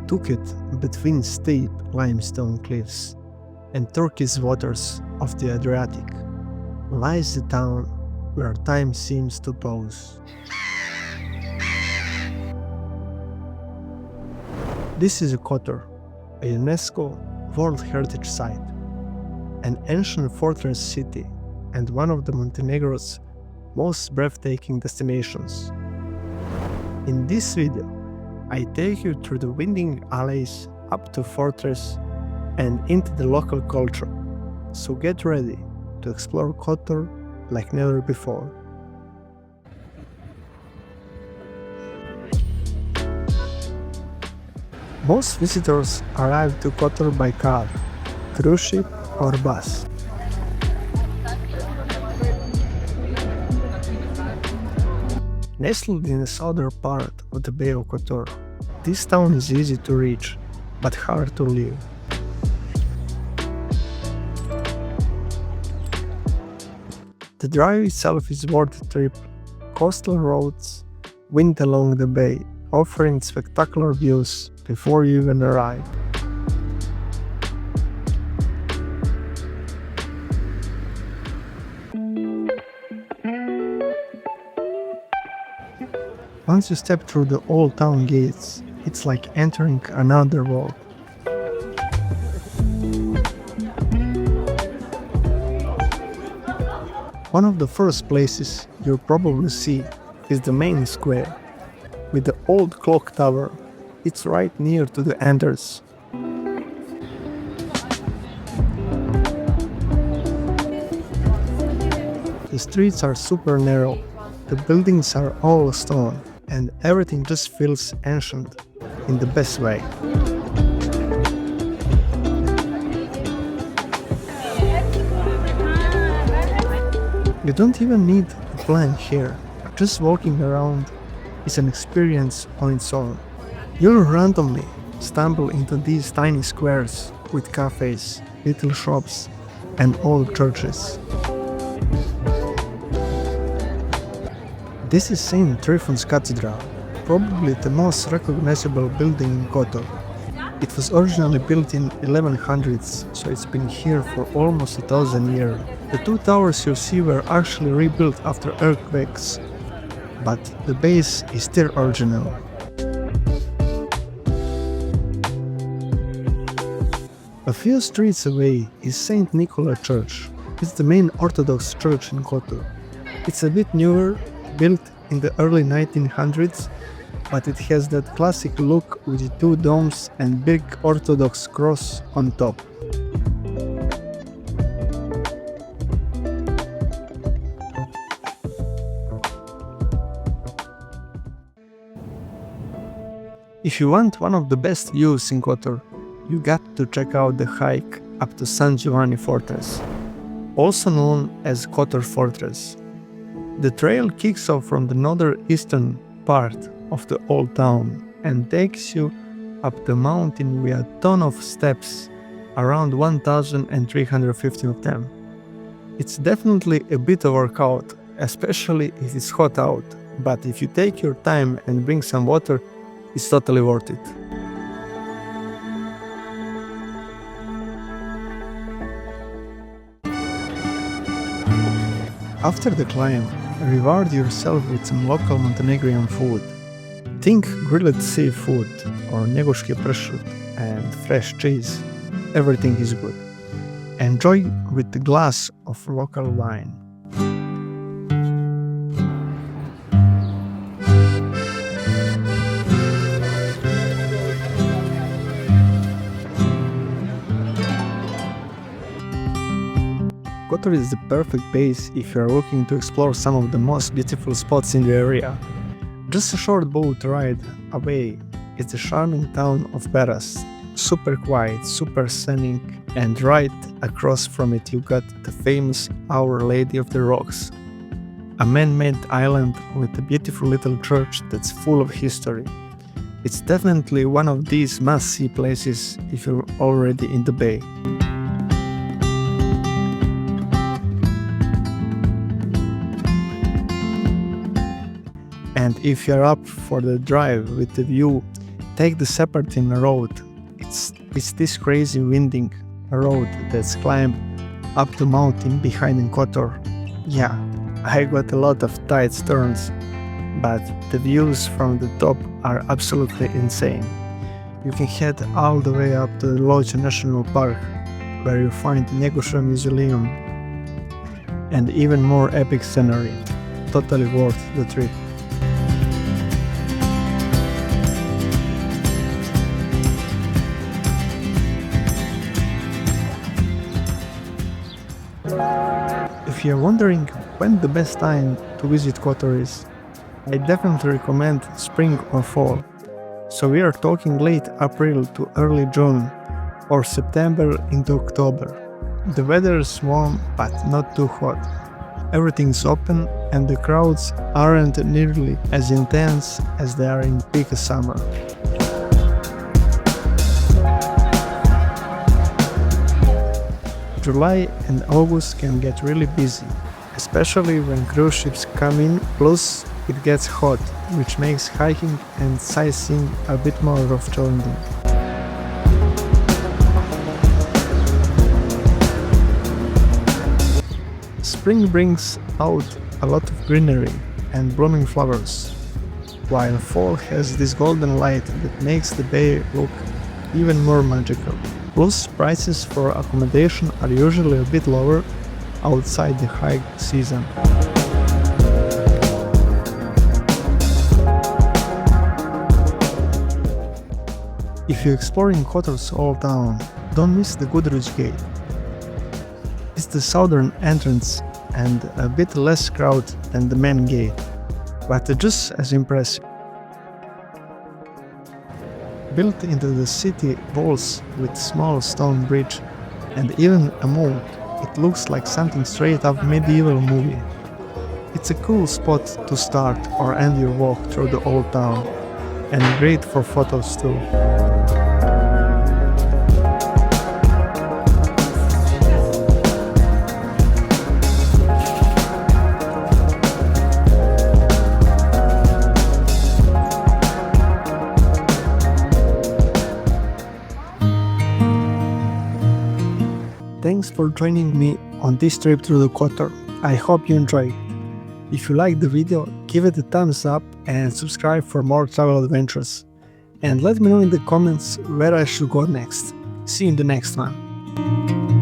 Tucket, between steep limestone cliffs and turquoise waters of the Adriatic, lies the town where time seems to pause. This is Kotor, a UNESCO World Heritage Site, an ancient fortress city and one of the Montenegro's most breathtaking destinations. In this video, I take you through the winding alleys up to fortress and into the local culture, so get ready to explore Kotor like never before. Most visitors arrive to Kotor by car, cruise ship or bus. Nestled in the southern part of the Bay of Kotor, this town is easy to reach, but hard to live. The drive itself is worth the trip. Coastal roads wind along the bay, offering spectacular views before you even arrive. Once you step through the old town gates, it's like entering another world. One of the first places you'll probably see is the main square. With the old clock tower, it's right near to the entrance. The streets are super narrow, the buildings are all stone, and everything just feels ancient in the best way. You don't even need a plan here. Just walking around is an experience on its own. You'll randomly stumble into these tiny squares with cafes, little shops, and old churches. This is St. Tryphon's Cathedral, probably the most recognizable building in Kotor. It was originally built in 1100s, so it's been here for almost 1000 years. The two towers you see were actually rebuilt after earthquakes, but the base is still original. A few streets away is St. Nicholas Church. It's the main Orthodox church in Kotor. It's a bit newer, built in the early 1900s, but it has that classic look with the two domes and big Orthodox cross on top. If you want one of the best views in Kotor, you got to check out the hike up to San Giovanni Fortress, also known as Kotor Fortress. The trail kicks off from the northeastern part of the old town and takes you up the mountain with a ton of steps, around 1,350 of them. It's definitely a bit of a workout, especially if it's hot out, but if you take your time and bring some water, it's totally worth it. After the climb, reward yourself with some local Montenegrin food. Think grilled seafood or neguški pršut and fresh cheese. Everything is good. Enjoy with a glass of local wine. Kotor is the perfect base if you are looking to explore some of the most beautiful spots in the area. Just a short boat ride away is the charming town of Beras. Super quiet, super scenic, and right across from it you got the famous Our Lady of the Rocks, a man-made island with a beautiful little church that's full of history. It's definitely one of these must-see places if you're already in the bay. And if you're up for the drive with the view, Take the Serpentine road. It's this crazy winding road that's climbed up the mountain behind Kotor. Yeah, I got a lot of tight turns, but the views from the top are absolutely insane. You can head all the way up to the Lodge National Park, where you find the Negusha Museum and even more epic scenery. Totally worth the trip. If you're wondering when the best time to visit Kotor is, I definitely recommend spring or fall. So we are talking late April to early June, or September into October. The weather is warm but not too hot. Everything's open and the crowds aren't nearly as intense as they are in peak summer. July and August can get really busy, especially when cruise ships come in, plus it gets hot, which makes hiking and sightseeing a bit more challenging. Spring brings out a lot of greenery and blooming flowers, while fall has this golden light that makes the bay look even more magical. Plus, prices for accommodation are usually a bit lower outside the high season. If you're exploring Kotor's old town, don't miss the Goodrich Gate. It's the southern entrance and a bit less crowded than the main gate, but just as impressive. Built into the city walls with small stone bridge and even a moat, it looks like something straight out medieval movie. It's a cool spot to start or end your walk through the old town, and great for photos too. Thanks for joining me on this trip through the Kotor. I hope you enjoyed. If you liked the video, give it a thumbs up and subscribe for more travel adventures. And let me know in the comments where I should go next. See you in the next one.